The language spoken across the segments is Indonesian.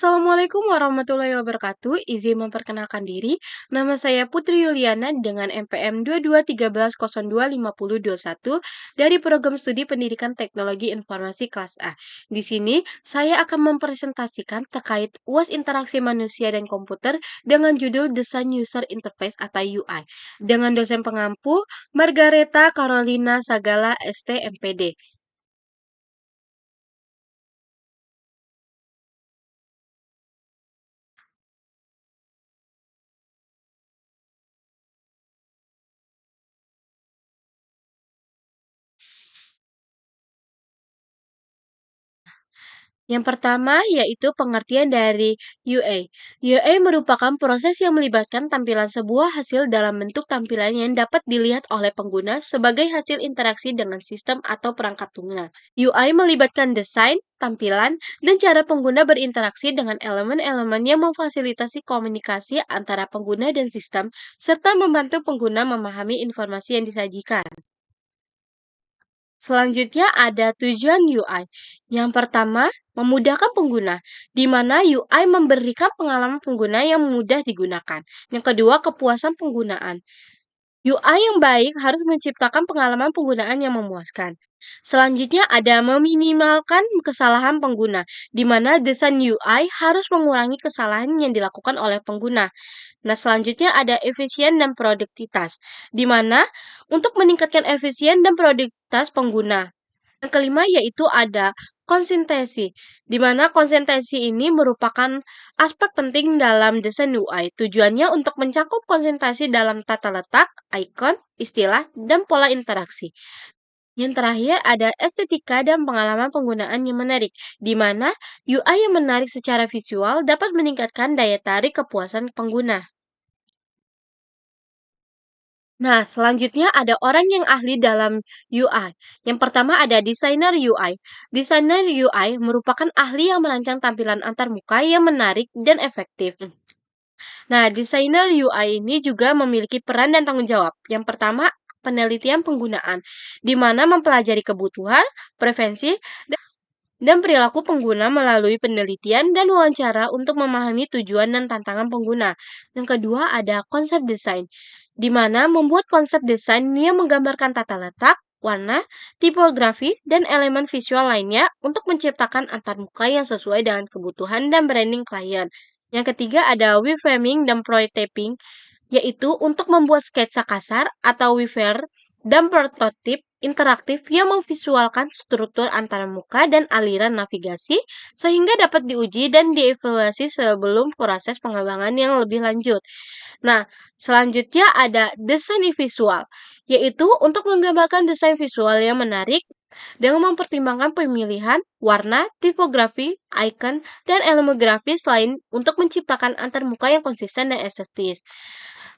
Assalamualaikum warahmatullahi wabarakatuh. Izin memperkenalkan diri. Nama saya Putri Yuliana dengan NPM 2213025021 dari Program Studi Pendidikan Teknologi Informasi kelas A. Di sini saya akan mempresentasikan terkait UAS Interaksi Manusia dan Komputer dengan judul Desain User Interface atau UI dengan dosen pengampu Margareta Carolina Sagala ST MPD. Yang pertama yaitu pengertian dari UA. UA merupakan proses yang melibatkan tampilan sebuah hasil dalam bentuk tampilan yang dapat dilihat oleh pengguna sebagai hasil interaksi dengan sistem atau perangkat tunggal. UI melibatkan desain, tampilan, dan cara pengguna berinteraksi dengan elemen-elemen yang memfasilitasi komunikasi antara pengguna dan sistem, serta membantu pengguna memahami informasi yang disajikan. Selanjutnya ada tujuan UI. Yang pertama, memudahkan pengguna, di mana UI memberikan pengalaman pengguna yang mudah digunakan. Yang kedua, kepuasan penggunaan. UI yang baik harus menciptakan pengalaman penggunaan yang memuaskan. Selanjutnya ada meminimalkan kesalahan pengguna, di mana desain UI harus mengurangi kesalahan yang dilakukan oleh pengguna. Nah, selanjutnya ada efisien dan produktivitas, di mana untuk meningkatkan efisien dan produktivitas pengguna. Yang kelima yaitu ada konsistensi, di mana konsistensi ini merupakan aspek penting dalam desain UI. Tujuannya untuk mencakup konsistensi dalam tata letak, ikon, istilah, dan pola interaksi. Yang terakhir ada estetika dan pengalaman penggunaan yang menarik, di mana UI yang menarik secara visual dapat meningkatkan daya tarik kepuasan pengguna. Nah, selanjutnya ada orang yang ahli dalam UI. Yang pertama ada desainer UI. Desainer UI merupakan ahli yang merancang tampilan antarmuka yang menarik dan efektif. Nah, desainer UI ini juga memiliki peran dan tanggung jawab. Yang pertama, penelitian penggunaan, di mana mempelajari kebutuhan, preferensi, dan perilaku pengguna melalui penelitian dan wawancara untuk memahami tujuan dan tantangan pengguna. Yang kedua ada konsep desain, di mana membuat konsep desain yang menggambarkan tata letak, warna, tipografi, dan elemen visual lainnya untuk menciptakan antarmuka yang sesuai dengan kebutuhan dan branding klien. Yang ketiga ada wireframing dan prototyping, yaitu untuk membuat sketsa kasar atau wireframe dan prototip interaktif yang memvisualkan struktur antara muka dan aliran navigasi sehingga dapat diuji dan dievaluasi sebelum proses pengembangan yang lebih lanjut. Nah, selanjutnya ada desain visual, yaitu untuk menggambarkan desain visual yang menarik dengan mempertimbangkan pemilihan warna, tipografi, icon, dan elemen grafis lain untuk menciptakan antarmuka yang konsisten dan estetis.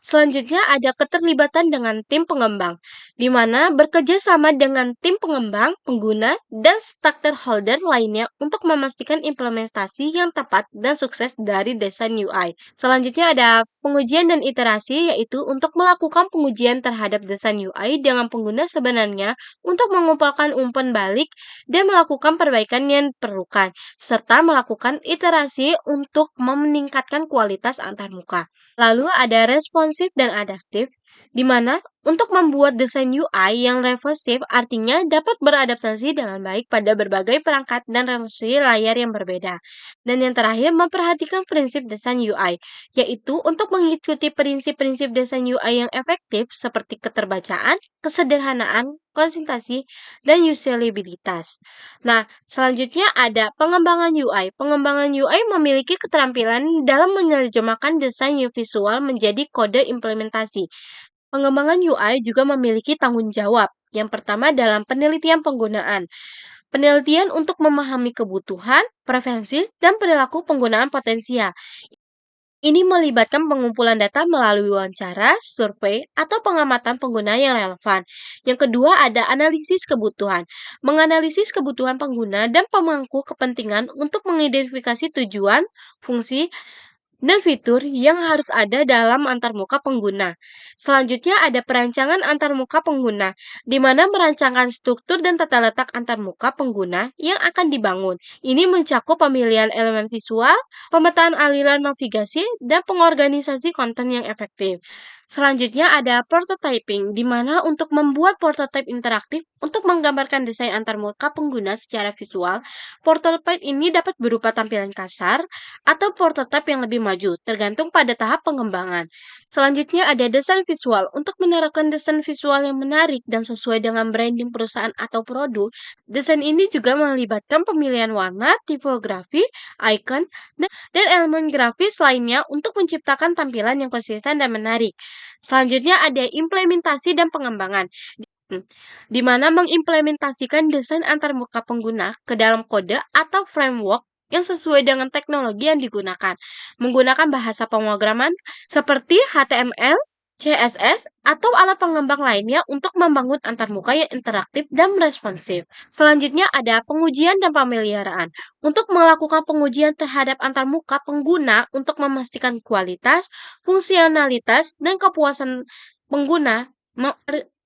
Selanjutnya ada keterlibatan dengan tim pengembang, di mana bekerja sama dengan tim pengembang, pengguna, dan stakeholder lainnya untuk memastikan implementasi yang tepat dan sukses dari desain UI. Selanjutnya ada pengujian dan iterasi, yaitu untuk melakukan pengujian terhadap desain UI dengan pengguna sebenarnya untuk mengumpulkan umpan balik dan melakukan perbaikan yang diperlukan, serta melakukan iterasi untuk meningkatkan kualitas antarmuka. Lalu ada responsif dan adaptif, di mana untuk membuat desain UI yang responsif artinya dapat beradaptasi dengan baik pada berbagai perangkat dan resolusi layar yang berbeda. Dan yang terakhir, memperhatikan prinsip desain UI, yaitu untuk mengikuti prinsip-prinsip desain UI yang efektif seperti keterbacaan, kesederhanaan, konsistensi, dan usabilitas. Nah, selanjutnya ada pengembangan UI. Pengembangan UI memiliki keterampilan dalam menerjemahkan desain visual menjadi kode implementasi. Pengembangan UI juga memiliki tanggung jawab. Yang pertama dalam penelitian penggunaan. Penelitian untuk memahami kebutuhan, preferensi, dan perilaku penggunaan potensial. Ini melibatkan pengumpulan data melalui wawancara, survei, atau pengamatan pengguna yang relevan. Yang kedua ada analisis kebutuhan. Menganalisis kebutuhan pengguna dan pemangku kepentingan untuk mengidentifikasi tujuan, fungsi, dan fitur yang harus ada dalam antarmuka pengguna. Selanjutnya ada perancangan antarmuka pengguna, di mana merancangkan struktur dan tata letak antarmuka pengguna yang akan dibangun. Ini mencakup pemilihan elemen visual, pemetaan aliran navigasi, dan pengorganisasi konten yang efektif. Selanjutnya ada prototyping, di mana untuk membuat prototipe interaktif untuk menggambarkan desain antarmuka pengguna secara visual, prototipe ini dapat berupa tampilan kasar atau prototipe yang lebih maju, tergantung pada tahap pengembangan. Selanjutnya ada desain visual. Untuk menerapkan desain visual yang menarik dan sesuai dengan branding perusahaan atau produk, desain ini juga melibatkan pemilihan warna, tipografi, icon, dan elemen grafis lainnya untuk menciptakan tampilan yang konsisten dan menarik. Selanjutnya ada implementasi dan pengembangan, di mana mengimplementasikan desain antarmuka pengguna ke dalam kode atau framework yang sesuai dengan teknologi yang digunakan, menggunakan bahasa pemrograman seperti HTML, CSS, atau alat pengembang lainnya untuk membangun antarmuka yang interaktif dan responsif. Selanjutnya ada pengujian dan pemeliharaan. Untuk melakukan pengujian terhadap antarmuka pengguna untuk memastikan kualitas, fungsionalitas, dan kepuasan pengguna,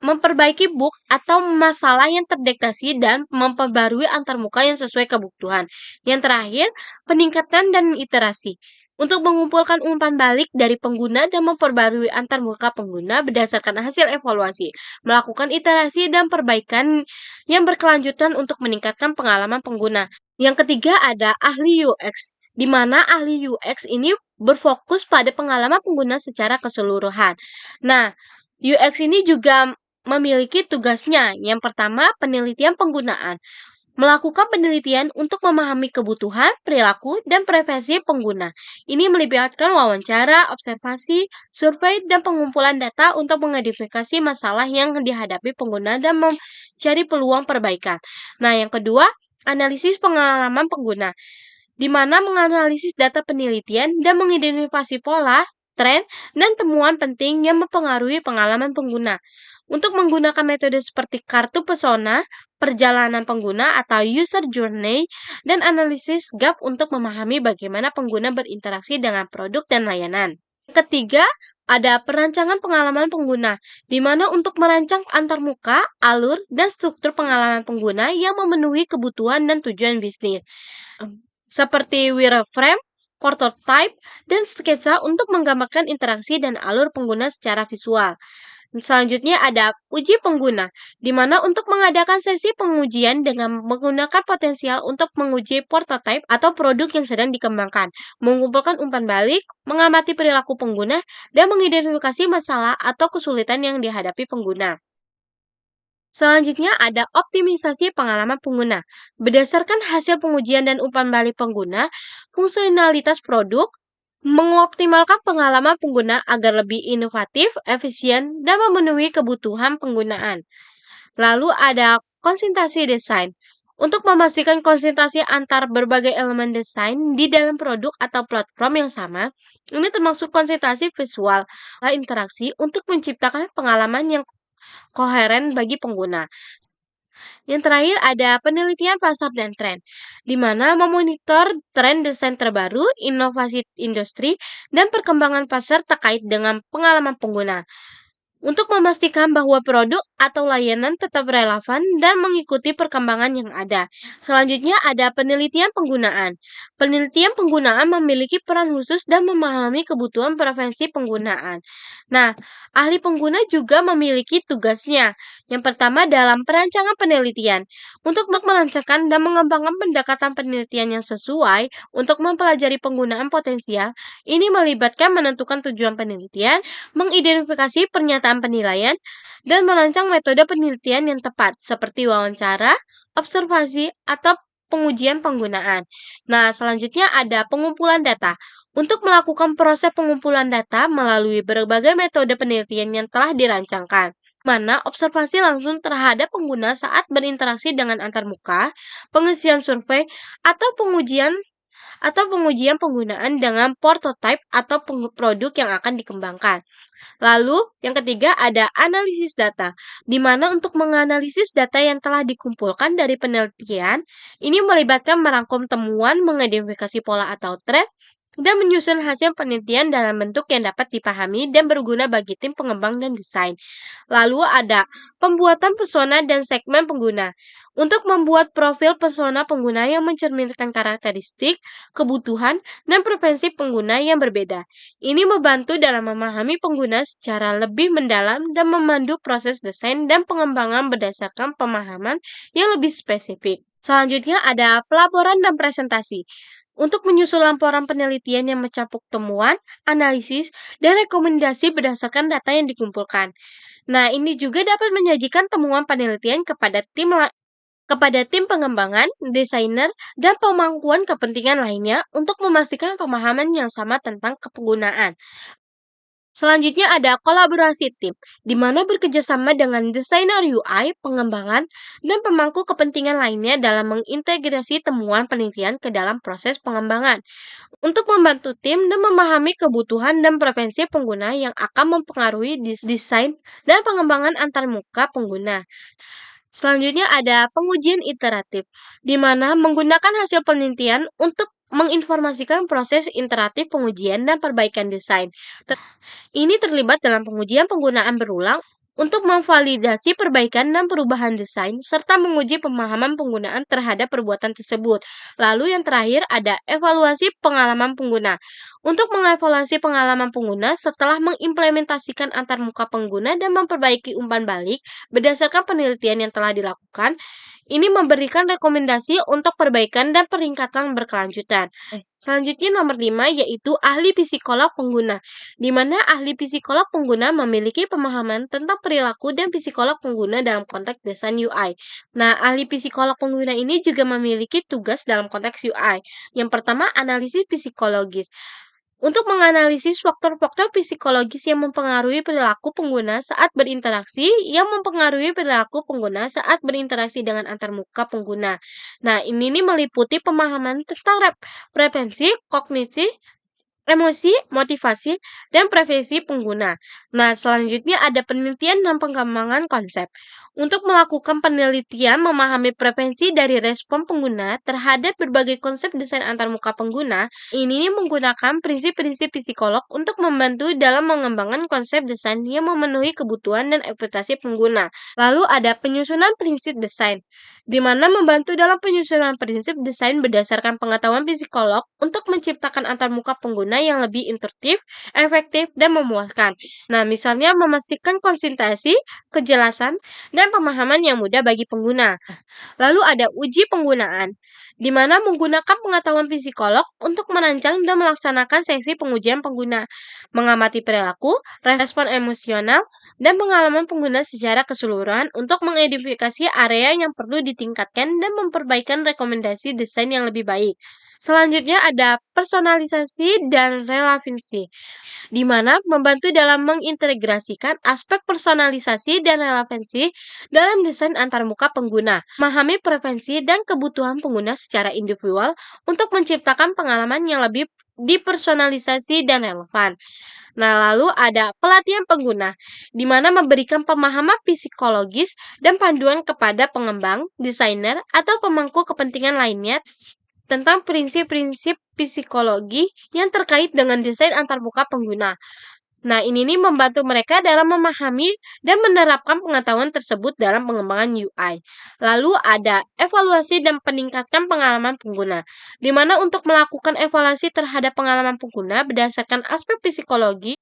memperbaiki bug atau masalah yang terdeteksi dan memperbarui antarmuka yang sesuai kebutuhan. Yang terakhir, peningkatan dan iterasi. Untuk mengumpulkan umpan balik dari pengguna dan memperbarui antarmuka pengguna berdasarkan hasil evaluasi, melakukan iterasi dan perbaikan yang berkelanjutan untuk meningkatkan pengalaman pengguna. Yang ketiga ada ahli UX, di mana ahli UX ini berfokus pada pengalaman pengguna secara keseluruhan. Nah, UX ini juga memiliki tugasnya. Yang pertama, penelitian penggunaan. Melakukan penelitian untuk memahami kebutuhan, perilaku, dan preferensi pengguna. Ini melibatkan wawancara, observasi, survei, dan pengumpulan data untuk mengidentifikasi masalah yang dihadapi pengguna dan mencari peluang perbaikan. Nah, yang kedua, analisis pengalaman pengguna, di mana menganalisis data penelitian dan mengidentifikasi pola, tren, dan temuan penting yang mempengaruhi pengalaman pengguna. Untuk menggunakan metode seperti kartu pesona, perjalanan pengguna atau user journey, dan analisis gap untuk memahami bagaimana pengguna berinteraksi dengan produk dan layanan. Ketiga, ada perancangan pengalaman pengguna, di mana untuk merancang antarmuka, alur, dan struktur pengalaman pengguna yang memenuhi kebutuhan dan tujuan bisnis. Seperti wireframe, prototype, dan sketsa untuk menggambarkan interaksi dan alur pengguna secara visual. Selanjutnya ada uji pengguna, di mana untuk mengadakan sesi pengujian dengan menggunakan potensial untuk menguji prototipe atau produk yang sedang dikembangkan, mengumpulkan umpan balik, mengamati perilaku pengguna, dan mengidentifikasi masalah atau kesulitan yang dihadapi pengguna. Selanjutnya ada optimisasi pengalaman pengguna. Berdasarkan hasil pengujian dan umpan balik pengguna, fungsionalitas produk, mengoptimalkan pengalaman pengguna agar lebih inovatif, efisien, dan memenuhi kebutuhan penggunaan. Lalu ada konsentrasi desain. Untuk memastikan konsentrasi antar berbagai elemen desain di dalam produk atau platform yang sama, ini termasuk konsentrasi visual, interaksi untuk menciptakan pengalaman yang koheren bagi pengguna. Yang terakhir ada penelitian pasar dan tren, di mana memonitor tren desain terbaru, inovasi industri, dan perkembangan pasar terkait dengan pengalaman pengguna, untuk memastikan bahwa produk atau layanan tetap relevan dan mengikuti perkembangan yang ada. Selanjutnya ada penelitian penggunaan. Penelitian penggunaan memiliki peran khusus dan memahami kebutuhan preferensi penggunaan. Nah, ahli pengguna juga memiliki tugasnya. Yang pertama dalam perancangan penelitian. Untuk merancangkan dan mengembangkan pendekatan penelitian yang sesuai untuk mempelajari penggunaan potensial, ini melibatkan menentukan tujuan penelitian, mengidentifikasi pernyataan penilaian, dan merancang metode penelitian yang tepat, seperti wawancara, observasi, atau pengujian penggunaan. Nah, selanjutnya ada pengumpulan data. Untuk melakukan proses pengumpulan data melalui berbagai metode penelitian yang telah dirancangkan, mana observasi langsung terhadap pengguna saat berinteraksi dengan antarmuka, pengisian survei, atau pengujian penggunaan dengan prototipe atau produk yang akan dikembangkan. Lalu, yang ketiga ada analisis data, di mana untuk menganalisis data yang telah dikumpulkan dari penelitian, ini melibatkan merangkum temuan, mengidentifikasi pola atau tren, dan menyusun hasil penelitian dalam bentuk yang dapat dipahami dan berguna bagi tim pengembang dan desain. Lalu ada pembuatan persona dan segmen pengguna. Untuk membuat profil persona pengguna yang mencerminkan karakteristik, kebutuhan, dan preferensi pengguna yang berbeda. Ini membantu dalam memahami pengguna secara lebih mendalam dan memandu proses desain dan pengembangan berdasarkan pemahaman yang lebih spesifik. Selanjutnya ada pelaporan dan presentasi. Untuk menyusun laporan penelitian yang mencakup temuan, analisis, dan rekomendasi berdasarkan data yang dikumpulkan. Nah, ini juga dapat menyajikan temuan penelitian kepada tim pengembangan, desainer, dan pemangkuan kepentingan lainnya untuk memastikan pemahaman yang sama tentang penggunaan. Selanjutnya ada kolaborasi tim, di mana bekerjasama dengan desainer UI, pengembangan, dan pemangku kepentingan lainnya dalam mengintegrasi temuan penelitian ke dalam proses pengembangan. Untuk membantu tim dan memahami kebutuhan dan preferensi pengguna yang akan mempengaruhi desain dan pengembangan antarmuka pengguna. Selanjutnya ada pengujian iteratif, di mana menggunakan hasil penelitian untuk menginformasikan proses iteratif pengujian dan perbaikan desain. Ini terlibat dalam pengujian penggunaan berulang untuk memvalidasi perbaikan dan perubahan desain, serta menguji pemahaman penggunaan terhadap perbuatan tersebut. Lalu yang terakhir ada evaluasi pengalaman pengguna. Untuk mengevaluasi pengalaman pengguna setelah mengimplementasikan antarmuka pengguna dan memperbaiki umpan balik berdasarkan penelitian yang telah dilakukan, ini memberikan rekomendasi untuk perbaikan dan peningkatan berkelanjutan. Selanjutnya nomor 5 yaitu ahli psikolog pengguna, di mana ahli psikolog pengguna memiliki pemahaman tentang perilaku dan psikolog pengguna dalam konteks desain UI. Nah, ahli psikolog pengguna ini juga memiliki tugas dalam konteks UI. Yang pertama, analisis psikologis. Untuk menganalisis faktor-faktor psikologis yang mempengaruhi perilaku pengguna saat berinteraksi dengan antarmuka pengguna. Nah, ini nih meliputi pemahaman tentang preferensi, kognisi, emosi, motivasi, dan preferensi pengguna. Nah, selanjutnya ada penelitian dan pengembangan konsep. Untuk melakukan penelitian memahami preferensi dari respon pengguna terhadap berbagai konsep desain antarmuka pengguna, ini menggunakan prinsip-prinsip psikolog untuk membantu dalam mengembangkan konsep desain yang memenuhi kebutuhan dan ekspektasi pengguna. Lalu ada penyusunan prinsip desain, di mana membantu dalam penyusunan prinsip desain berdasarkan pengetahuan psikolog untuk menciptakan antarmuka pengguna yang lebih intuitif, efektif, dan memuaskan. Nah, misalnya memastikan konsistensi, kejelasan, dan pemahaman yang mudah bagi pengguna. Lalu ada uji penggunaan, di mana menggunakan pengetahuan psikolog untuk merancang dan melaksanakan sesi pengujian pengguna, mengamati perilaku, respon emosional, dan pengalaman pengguna secara keseluruhan untuk mengidentifikasi area yang perlu ditingkatkan dan memperbaikan rekomendasi desain yang lebih baik. Selanjutnya ada personalisasi dan relevansi, di mana membantu dalam mengintegrasikan aspek personalisasi dan relevansi dalam desain antarmuka pengguna, memahami preferensi dan kebutuhan pengguna secara individual untuk menciptakan pengalaman yang lebih dipersonalisasi dan relevan. Nah, lalu ada pelatihan pengguna, di mana memberikan pemahaman psikologis dan panduan kepada pengembang, desainer, atau pemangku kepentingan lainnya tentang prinsip-prinsip psikologi yang terkait dengan desain antarmuka pengguna. Nah, ini nih membantu mereka dalam memahami dan menerapkan pengetahuan tersebut dalam pengembangan UI. Lalu ada evaluasi dan peningkatan pengalaman pengguna, di mana untuk melakukan evaluasi terhadap pengalaman pengguna berdasarkan aspek psikologi,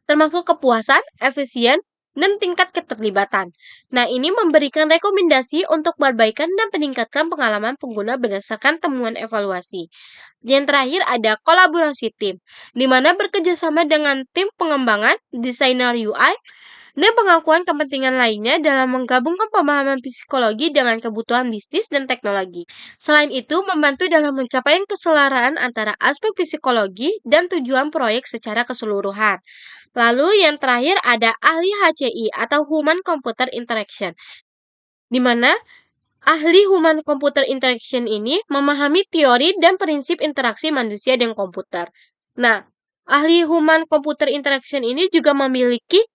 termasuk kepuasan, efisien, dan tingkat keterlibatan. Nah, ini memberikan rekomendasi untuk perbaikan dan peningkatkan pengalaman pengguna berdasarkan temuan evaluasi. Yang terakhir ada kolaborasi tim, di mana bekerjasama dengan tim pengembangan, desainer UI, dan pengakuan kepentingan lainnya dalam menggabungkan pemahaman psikologi dengan kebutuhan bisnis dan teknologi. Selain itu, membantu dalam mencapai keselaraan antara aspek psikologi dan tujuan proyek secara keseluruhan. Lalu yang terakhir ada ahli HCI atau Human Computer Interaction, di mana ahli Human Computer Interaction ini memahami teori dan prinsip interaksi manusia dengan komputer. Nah, ahli Human Computer Interaction ini juga memiliki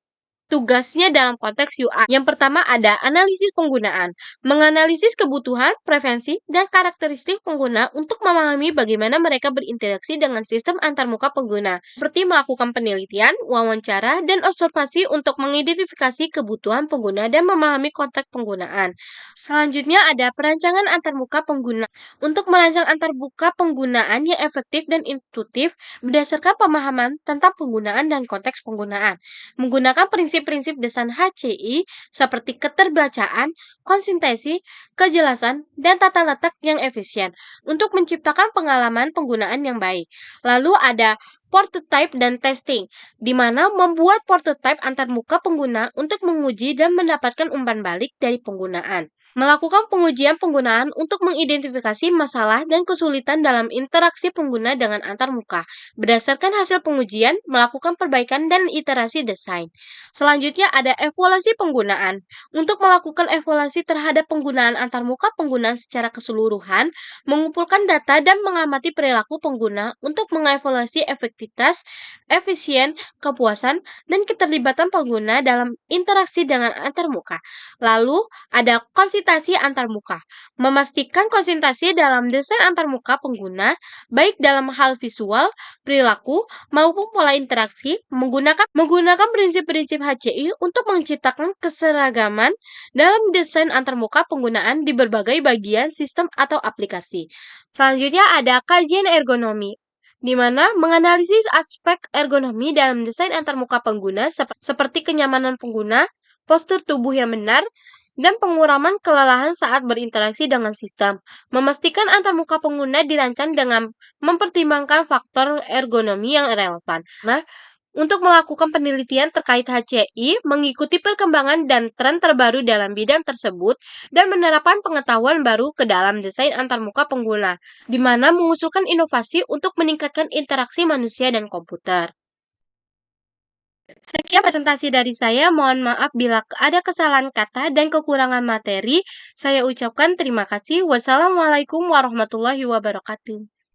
Tugasnya dalam konteks UI. Yang pertama ada analisis penggunaan, menganalisis kebutuhan, preferensi, dan karakteristik pengguna untuk memahami bagaimana mereka berinteraksi dengan sistem antarmuka pengguna, seperti melakukan penelitian, wawancara, dan observasi untuk mengidentifikasi kebutuhan pengguna dan memahami konteks penggunaan. Selanjutnya ada perancangan antarmuka pengguna. Untuk merancang antarmuka penggunaan yang efektif dan intuitif berdasarkan pemahaman tentang penggunaan dan konteks penggunaan menggunakan prinsip-prinsip desain HCI seperti keterbacaan, konsistensi, kejelasan, dan tata letak yang efisien untuk menciptakan pengalaman penggunaan yang baik. Lalu ada prototype dan testing, di mana membuat prototype antarmuka pengguna untuk menguji dan mendapatkan umpan balik dari penggunaan. Melakukan pengujian penggunaan untuk mengidentifikasi masalah dan kesulitan dalam interaksi pengguna dengan antarmuka. Berdasarkan hasil pengujian, melakukan perbaikan dan iterasi desain. Selanjutnya ada evaluasi penggunaan. Untuk melakukan evaluasi terhadap penggunaan antarmuka pengguna secara keseluruhan, mengumpulkan data dan mengamati perilaku pengguna untuk mengevaluasi efektivitas, efisien, kepuasan, dan keterlibatan pengguna dalam interaksi dengan antarmuka. Lalu, ada konsultasi antarmuka. Memastikan konsultasi dalam desain antarmuka pengguna, baik dalam hal visual, perilaku, maupun pola interaksi, menggunakan prinsip-prinsip HCI untuk menciptakan keseragaman dalam desain antarmuka penggunaan di berbagai bagian sistem atau aplikasi. Selanjutnya ada kajian ergonomi, di mana menganalisis aspek ergonomi dalam desain antarmuka pengguna seperti kenyamanan pengguna, postur tubuh yang benar, dan pengurangan kelelahan saat berinteraksi dengan sistem. Memastikan antarmuka pengguna dirancang dengan mempertimbangkan faktor ergonomi yang relevan. Nah, untuk melakukan penelitian terkait HCI, mengikuti perkembangan dan tren terbaru dalam bidang tersebut, dan menerapkan pengetahuan baru ke dalam desain antarmuka pengguna, di mana mengusulkan inovasi untuk meningkatkan interaksi manusia dan komputer. Sekian presentasi dari saya. Mohon maaf bila ada kesalahan kata dan kekurangan materi. Saya ucapkan terima kasih. Wassalamualaikum warahmatullahi wabarakatuh.